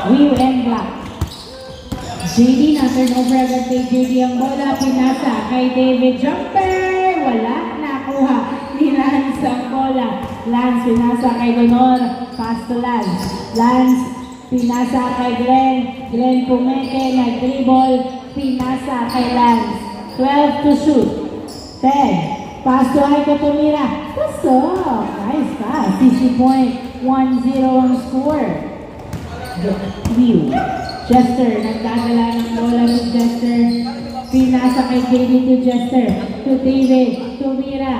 Will and Black. JD na turnover agad kay JD ang bola. Pinasa kay David. Jumper! Wala. Nakuha ni Lance ang bola. Lance pinasa kay Donor. Pass to Lance. Lance pinasa kay Glenn. Glenn pumeke. Nag-dribble. Pinasa kay Lance. 12 to shoot. 10. Pass to Aiko Tumira. Pasok. Nice pass. 60 point. 1-0 ang score. View. Jester. Nagdadala ng bola ni Jester. Pinasa kay David to Jester. To David. Tumira.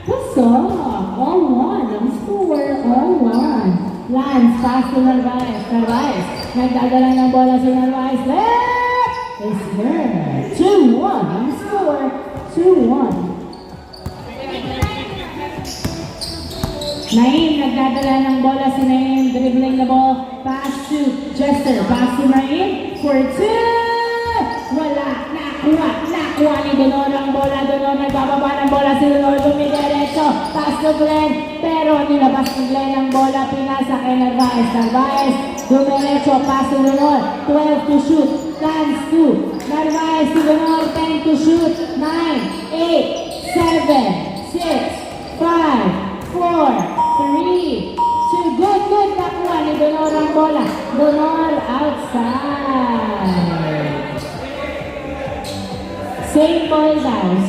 Pasok. All one. Ang score. All one. Lance. Pass to Narvaez. Narvaez. Nagdadala ng bola si Narvaez. Left. It's good. 2-1. Ang score. 2-1. Naim, nagdadala ng bola si Naim, dribbling the ball, pass to Jester, pass to Naim, for 2! Wala, nakuha ni Donor ang bola, Donor nagbababa ng bola si Donor, dumidiretso, pass to Glenn, pero nilabas ni Glenn ang bola, pinasa kay Narvaez, Narvaez, dumiretso, pass to Donor, 12 to shoot, Lance 2, Narvaez to Donor, 10 to shoot, 9, 8, 7, 6, 5, 4, 3, 2, good, nakuha ni Donor ang bola. Donor outside. Same ball down.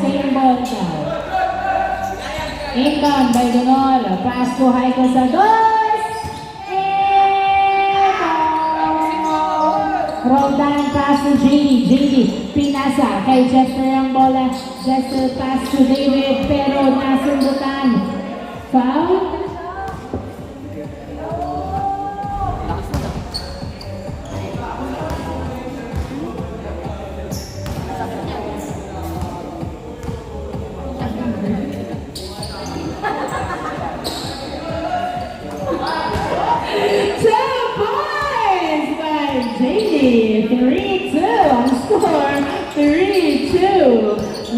Inbound by Donor. Pass to Haiko Santos. Roll down, pass to JD. Pinasa kay Jester ang bola. Jester pass to David, pero nasundutan. Foul?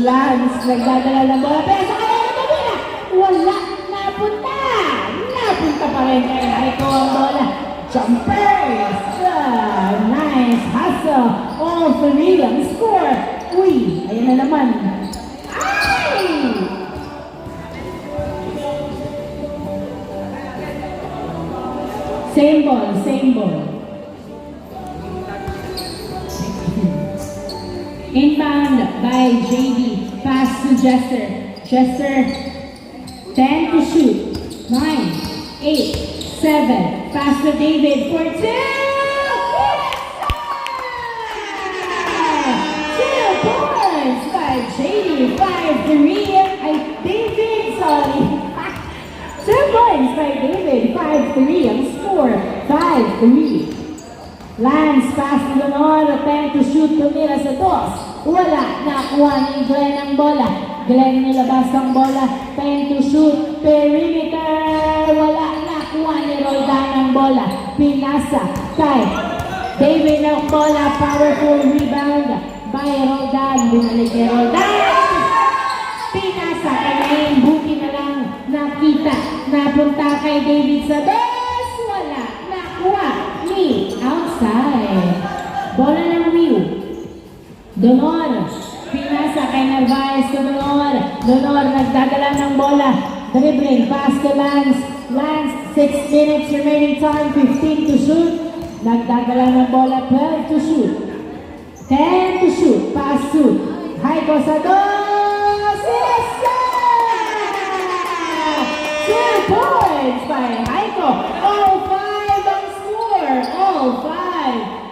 Lance, nagdadala ng bola, pero sa kanya na bola, wala, napunta pa rin kay Aiko ang bola. Jumpers! Nice hustle! All three ang score! Uy, ayun na naman. Ay! Same ball. Inbound by JD. Pass to Jester. Jester, 10 to shoot. 9, 8, 7. Pass to David for 2. Yes! 2 points by JD. 5-3. David, sorry. 2 points by David. 5-3 ang score. 5-3. Lance, pass to Donor, 10 to shoot, tumira sa dos. Wala, nakuha ni Glenn ang bola. Glenn nilabas ang bola, 10 to shoot, perimeter. Wala, nakuha ni Roldan ang bola. Pinasa kay David ang bola, powerful rebound by Roldan. Binalik kay Roldan. Pinasa kay Naim, buti na lang nakita. Napunta kay David sa dos. Wala, nakuha ni outside. Bola ng Will. Donor. Pinasa kay Narvaez to Donor. Donor nagdadala ng bola. Dribbling. Pass to Lance. Lance. 6 minutes remaining time. 15 to shoot. Nagdadala ng bola. 12 to shoot. 10 to shoot. Pass to Haiko Santos. Yes! 2 points by Haiko. All 5 ang score. All 5.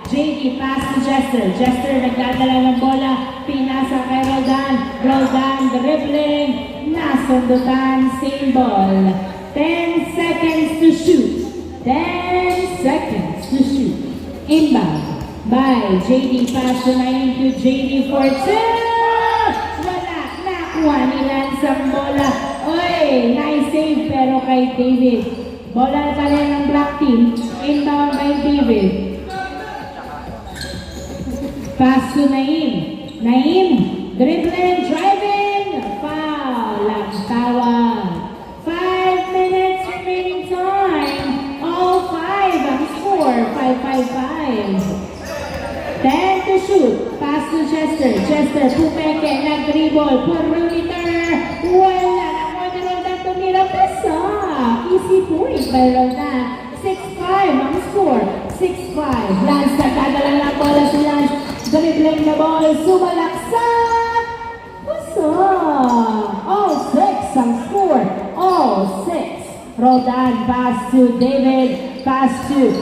JD pass to Jester. Jester nagdadala ng bola. Pinasa kay Roldan. Roldan dribbling. Nasundutan. Same ball. 10 seconds to shoot. 10 seconds to shoot. Inbound by JD. Pass to Naim to JD for 2. Wala. Nakuha ni Lance ang bola. Oy, nice save pero kay David. Bola pa rin ng black team. Inbound by David. Pass to Naim. Naim, dribbling, driving, foul, ang tawag. 5 minutes remaining time. All 5 ang score, 5-5-5. Chester. Chester, pumeke, nag-dribble, perimeter. Wala na ni Roldan tumira pasa. Easy point by Roldan. 6-5 ang score. 6-5. Lance, nagdadala ng bola si Lance. Dribbling the ball, sumalaksak. Puso. All 6 ang score. All 6. Roldan, pass to David. Pass to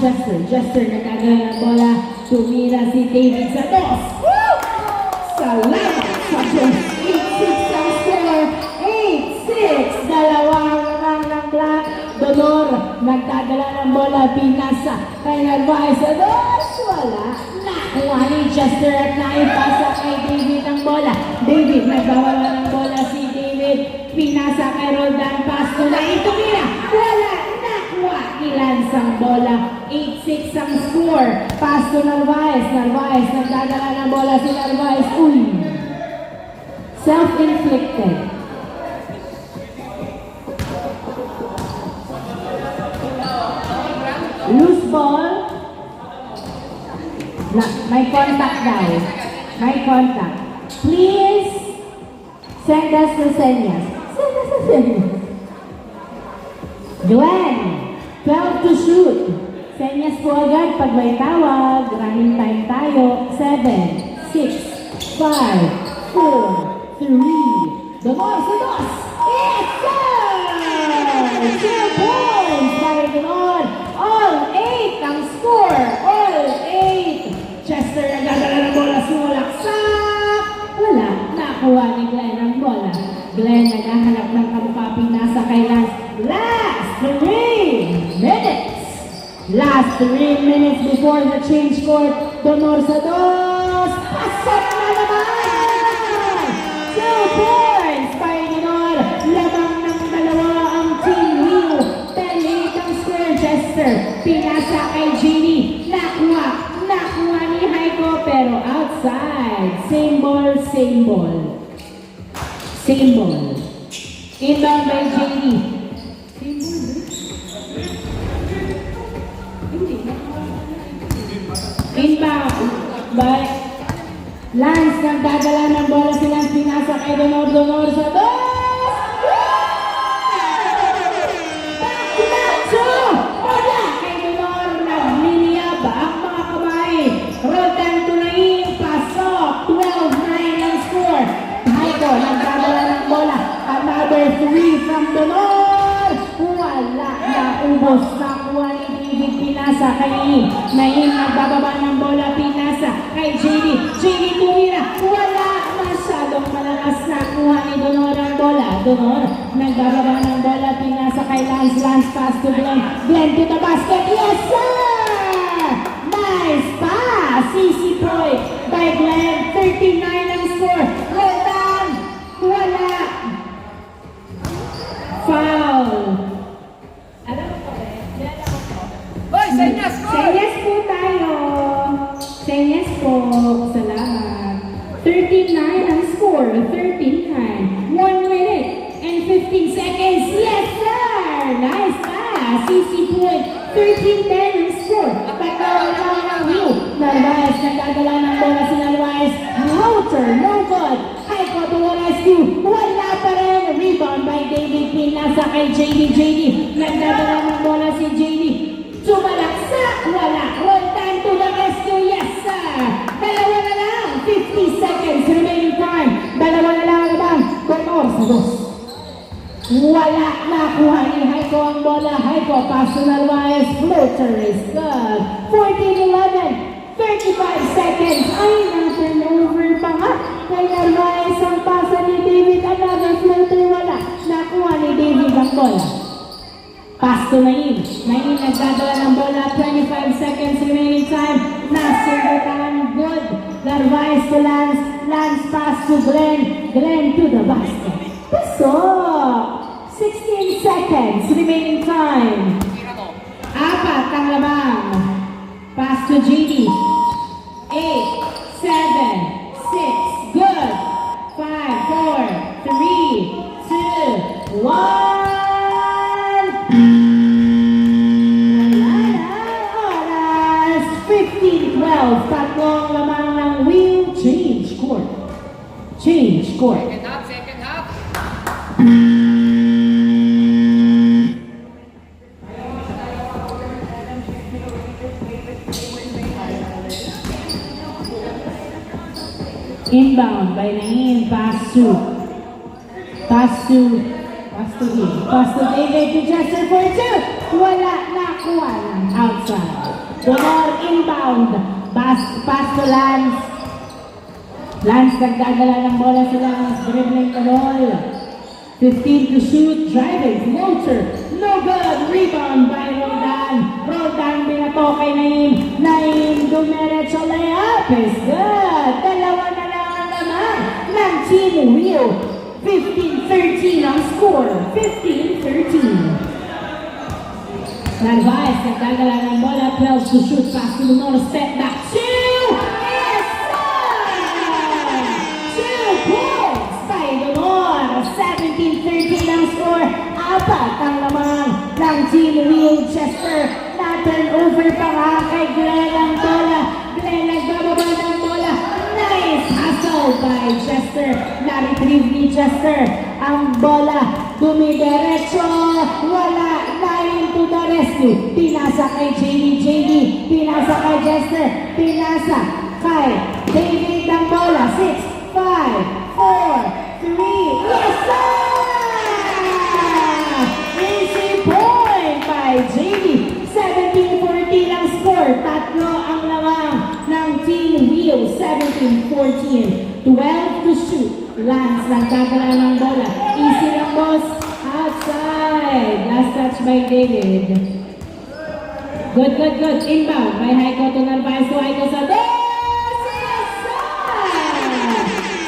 Chester. Chester, nagdadala ng bola. Tumira si David sa dos. Woo! Salamat sa Diyos. 8-6 ang score. 8-6. Dalawang rang ng Black. Donor, nagdadala ng bola. Pinasa kay Narvaez sa dos. Wala. Nakuha ni Chester at naipasa kay David ang bola. David, nagbawala ng bola si David. Pinasa kay Roldan. Pass to na tumira. Wala. Nakuha ni Lance ang bola. 8-6 ang score. Pass to Narvaez. Narvaez, nagdadala ng bola si Narvaez. Uy! Self-inflicted. Loose ball. May contact daw. May contact. Please send us the senyas. Send us the senyas. Glenn, 12 to shoot. Senyas po agad pag may tawag. Running time tayo. 7, 6, 5, 4, 3. Donor sa dos. Yes, sir! 2 points by Donor. All 8 ang score. All 8. Chester nagdadala ng bola. Sumalaksak. Wala. Nakuha ni Glenn ang bola. Glenn naghahanap ng kamukaping nasa kay Lance. Last 3 minutes. Last 3 minutes before the change court. Donor sa dos. Pasok na naman. 2 points by Donor. Lamang ng dalawa ang team Rio. 10-8 ang square. Chester. Pinasa kay Genie. Nakuha ni Heiko pero outside. Same ball, same ball. Same ball. Inbound by Genie. Inbound by Lance. Nagdadala ng bola si Lance. Pinasa kay Donor sa dos. Back to bola kay Donor. Nagliliyab ang mga kamay. Roldan Tunain. Pasok. 12-9 ang score. Heiko nagdadala ng bola. Another 3 from Donor. Wala na ubos. Nakuha ni David. Pinasa kay Nain. Nagbababa ng bola. Pinasa kay JD. JD tumira. Wala. Masyadong malakas. Nakuha ni Donor ang bola. Donor nagbababa ng bola. Pinasa kay Lance. Lance pass to Glenn. Glenn to the basket. Yes, sir! Nice pass. Easy point by Glenn. 39 ang score. Roldan. Wala. Foul. Alam mo po eh. Hoy, senyas mo! Senyas po tayo. Senyas po. Salamat. 39 ang score. 39. 1 minute and 15 seconds. Yes, sir! Nice pass. Easy point. 13-10 ang score. Pagkawala ng view. Narvaez, nagdadala ng bola si Narvaez. Router, no good. Heiko to the rescue. Wala pa rin. Rebound by David. Pinasa kay JD. Nagdadala ng bola si JD. Sumalaksak. Wala. Roldan to the rescue. Yes, sir. Dalawa na lang. 50 seconds remaining time. Dalawa na lang naman. Donor sa dos. Wala. Nakuha ni Heiko ang bola. Heiko pass to Narvaez. Floater is good. 14-11. 35 seconds. Ay, na-turnover pa nga. Kay Narvaez ang pasa ni David. Another floater. Wala. Nakuha ni David ang bola. Pass to Nain. Nain nagdadala ng bola. 25 seconds remaining time. Nasubutan. Good. Narvaez to Lance. Lance pass to Glenn. Glenn to the basket. Pasok. 16 seconds remaining time. Apat ang labang. Pass to JD. 8, 7, 6. Good. 5, 4, 3, 2, 1. Wala na oras. 15-12. score. Second half, second half. Inbound by Nain, pass to David to Jester for two. Wala, nakuha lang outside. Donor inbound, pass to Lance. Lance nagdadala ng bola sa Lance, dribbling the ball. 15 to shoot, driving, floater, no good, rebound by Roldan. Roldan binato kay Naim. Naim dumiretso, layup is good. Dalawa na lang ang naman ng Team Wheel. 15-13 ang score. 15-13. Narvaez nagdadala ng bola, 12 to shoot, pass to Lunor, step back, two! Yes, sir! 2 points by Lunor. 17-13 ang score. Apat ang lamang ng Team Winchester. Na-turnover pa nga kay Glenn ang bola. Glenn nagbababa ng bola. Nice hustle by Chester. Na-retrieve ni Chester ang bola. Dumidiretso. Wala. Nain to the rescue. Pinasa kay JD. Pinasa kay Chester. Pinasa kay David ang bola. 6, 5, 4, 3. Yes, sir! Easy point by JD. 17-14 ang score. Tatlo ang lamang ng Team Wheel. 17-14. 12 to shoot. Lance nagdadala ng bola. Easy lang, boss. Outside. Last touch by David. Good. Inbound by Heiko to Narvaez to Heiko sa dos. Yes, sir!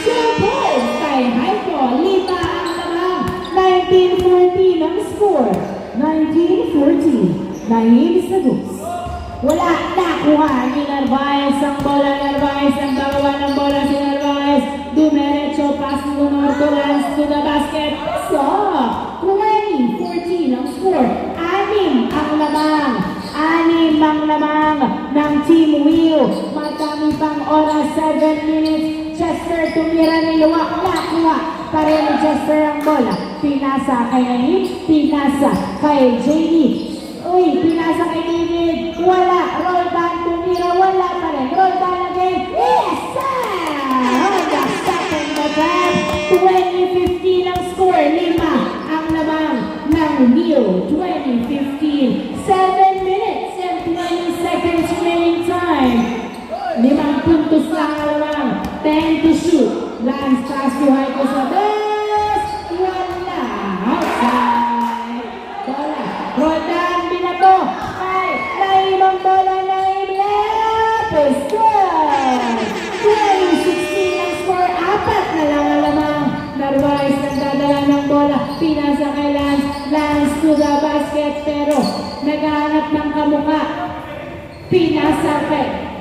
2 points by Heiko. 5 ang lamang. 19-14 ang score. 19-14. Nain sa dos. Wala, nakuha ni Narvaez ang bola. Narvaez ang bawa ng bola si Narvaez. Dumiretso, pass to Lance to the basket. So, 20-14 ang score. 6 ang lamang ng Team Wheel. Madami pang oras, 7 minutes. Chester tumira ni Luwak. Nakuha pa rin ni Chester ang bola. Pinasa kay Nain, pinasa kay JD. Uy, pinasa kay David. Wala. Roldan tumira. Wala pa rin. Roldan again. Yes, sir! Honda second the drive. 20-15 ang score. 5 ang lamang ng Wheel. 20-15. 7 minutes and 20 seconds remaining time. 5 puntos lang ang lamang. 10 to shoot. Lance pass to Heiko sa best. Wala. Outside. Bola. Roldan binato. Ay, naimang bola na Lapis. Good. 20-16 ang score. 4 na lang ang lamang. Narvaez nagdadala ng bola. Pinasa kay Lance. Lance to the basket. Pero naghahanap ng kamukha. Pinasa kay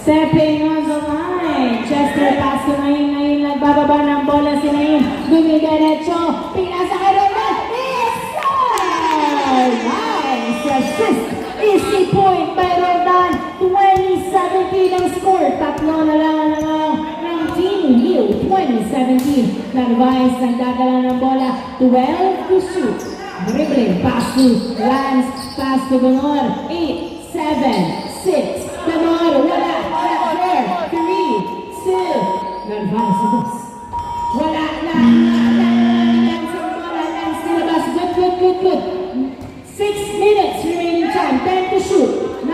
stepping on the line. Chester pass to Nain. Nagbababa ng bola si Nain. Dumidiretso. Pinasa kay Roldan. Yes, sir! Nice assist. Easy point by Roldan. 20-17 ang score. Tatlo na lang ang lamang ng Team Wheel. 20-17. Narvaez nagdadala ng bola. 12 to shoot. Dribbling. Pass to Lance. Pass to Gonor. 8, 7, 6. Gonor. Wala. 4, 3, 2. Narvaez sa dos. Wala na. Lance ang bola. Lance nilabas. Good. 6 minutes remaining time. 10 to shoot. 9,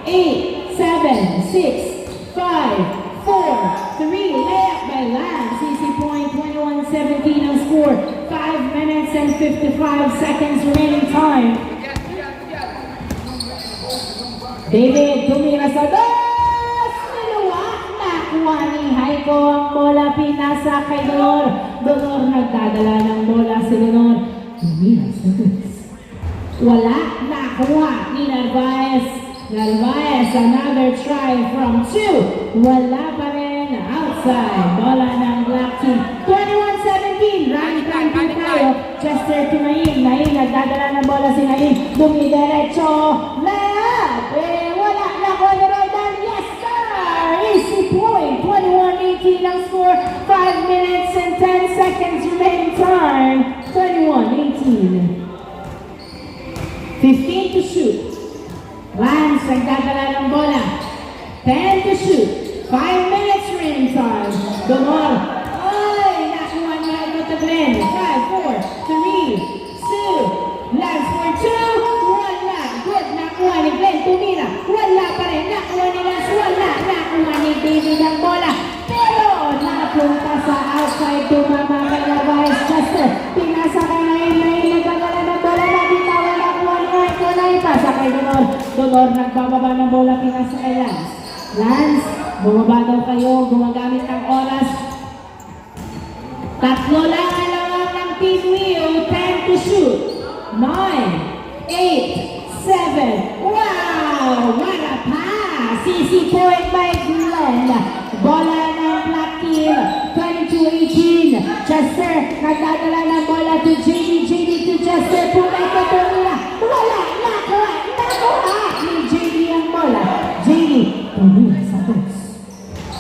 8, 7, 6, 5, 4, 3. Layup by Lance. Easy point. 21-17 ang score. 5 minutes and 55 seconds remaining time. David tumira sa dos. Nakuha ni Heiko ang bola. Pinasa kay Donor. Donor nagdadala ng bola si Donor. Tumira sa dos. Wala. Nakuha ni Narvaez. Narvaez, another try from 2. Wala pa rin. Outside. Bola ng Black Team. 21-17. Running time tayo. Chester to Nain. Nain, nagdadala ng bola si Nain. Dumidiretso. Layup. Wala. Nakuha ni Roldan. Yes, sir! Easy point. 21 seconds remaining time. 21-18. 15 to shoot. Lance nagdadala ng bola. 10 to shoot. 5 minutes remaining time. Donor. Ay! Nakuha niya ito to Glenn. 5, 4, 3, 2. Lance for 2. Wala. Good. Nakuha ni Glenn. Tumira. Wala pa rin. Nakuha ni Lance. Wala. Nakuha ni David ang bola. Pero napunta sa outside. Tumama kay Vice Chester. Pinasa kay Nain. Nagdadala ng bola. Nabitawan. Nakuha ni Aiko. Naipasa kay Donor. Donor nagbababa ng bola. Pinasa kay Lance. Lance, bumaba daw kayo, gumagamit ng oras. Tatlo lang ang lawang ng Team Wheel, 10 to shoot. 9, 8, 7, wow! What a pass! Easy point by Glenn. Bola ng Black Team, 22-18. Chester, nagdadala ng bola to JD to Chester. Pumay ko tumira. Wala, nakuha ni JD ang bola. JD, tumira sa box.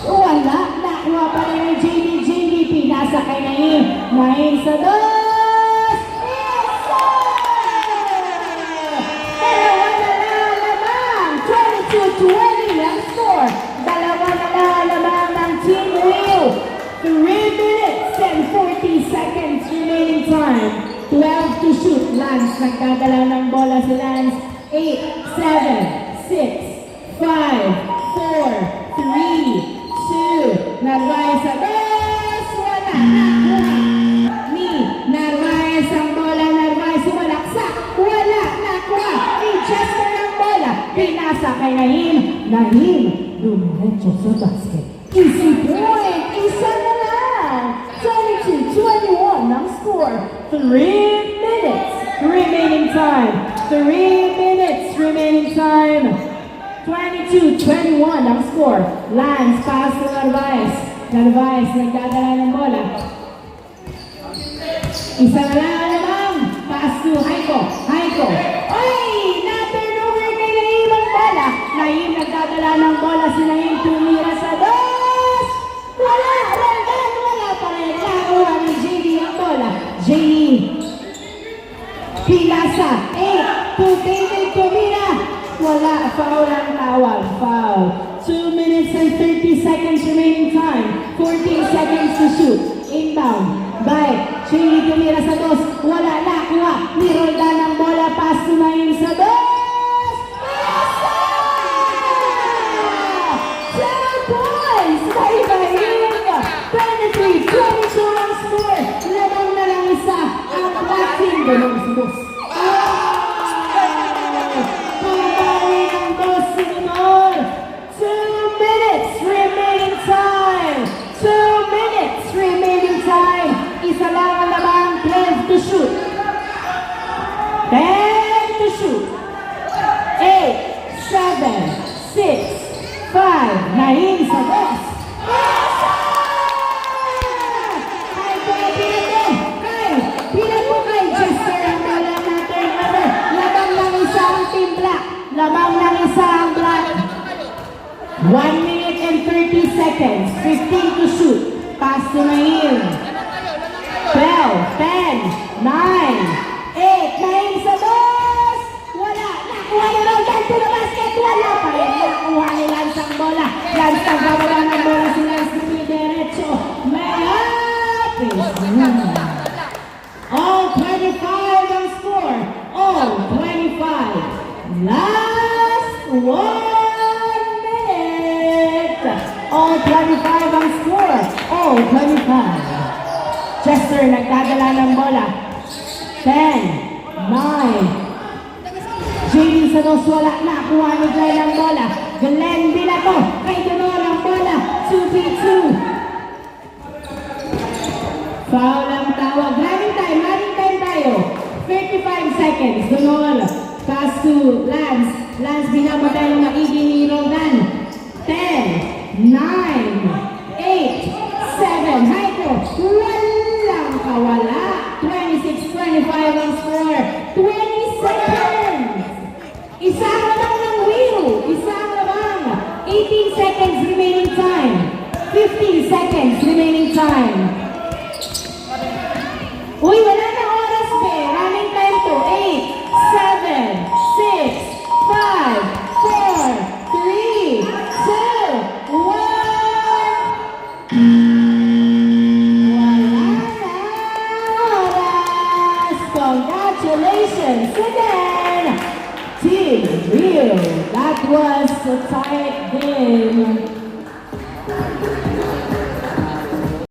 Wala, nakuha pa rin ni JD. Pinasa kay Nain. Nain sa dos. Dalawa na lamang. 22-20 ang score. Dalawa na lamang ng Team Wheel. 3 minutes and 40 seconds remaining time. 12 to shoot. Lance, nagdadala ng bola si Lance. 8, 7, 6, 5, 4, 3, 2. Narvaez sa dos. Wala. Nakuha ni Narvaez ang bola. Narvaez sumalaksak. Wala. Nakuha ni Chester ang bola. Pinasa kay Nain. Nain, dumiretso sa basket. Easy point. Isa na lang. 22-21 ang score. 3 minutes remaining time. 3 minutes remaining time. 22-21 ang score. Lance, pass to Narvaez. Narvaez, nagdadala ng bola. Isa na lang naman. Pass to Haiko. Haiko. Ay! Na-turnover kay Naim ang bola. Naim, nagdadala ng bola. Si Naim tumira sa dos. Wala pa rin. Nakuha ni JD ang bola. JD. Pilasa. 8 to David tumira. Wala, foul ang tawag. Foul. 2 minutes and 30 seconds remaining time. 14 seconds to shoot. Inbound. By Chili tumira sa dos. Wala, nakuha. Ni Roldan ang bola. Pass to Naim sa dos. Pasa! 10 points! By Naim. 23-22 ang score. Lamang na lang isa. Ang Black Team. Lamang sa dos. Isa lang ang lamang, 12 to shoot. 10 to shoot. 8, 7, 6, 5. Nain sa box. Pilat mo kay Chester ang bola natin. Lamang lang isa ang Team Black. Lamang lang isa ang Black. 1 minute and 30 seconds. 15 to shoot. Pass to Nain. 12, 10, 9, 8, Nain sa dos! Wala! Nakuha ni Roldan to the basket! Wala pa rin! Nakuha ni Lance ang bola! Lance ang bababa ng bola si Lance dumidiretso! Mayap! All 25 ang score! All 25! Last 1 minute! All 25 ang score! All 25! Chester nagdadala ng bola. 10, 9. JD sa dos, wala. Nakuha ni Glenn ang bola. Glenn binato. Kay Donor ang bola. 2v2. Foul ang tawag. Running time tayo. 35 seconds. Donor. Pass to Lance. Lance binamatay ng maigi ni Roldan. 10, 9, 8, 7. Haiko. Wala. 26-25 ang score. 20 seconds. Isang lamang ng wheel. Isang lamang. 18 seconds remaining time. 15 seconds remaining time. Congratulations again, Team Rio. That was a tight game.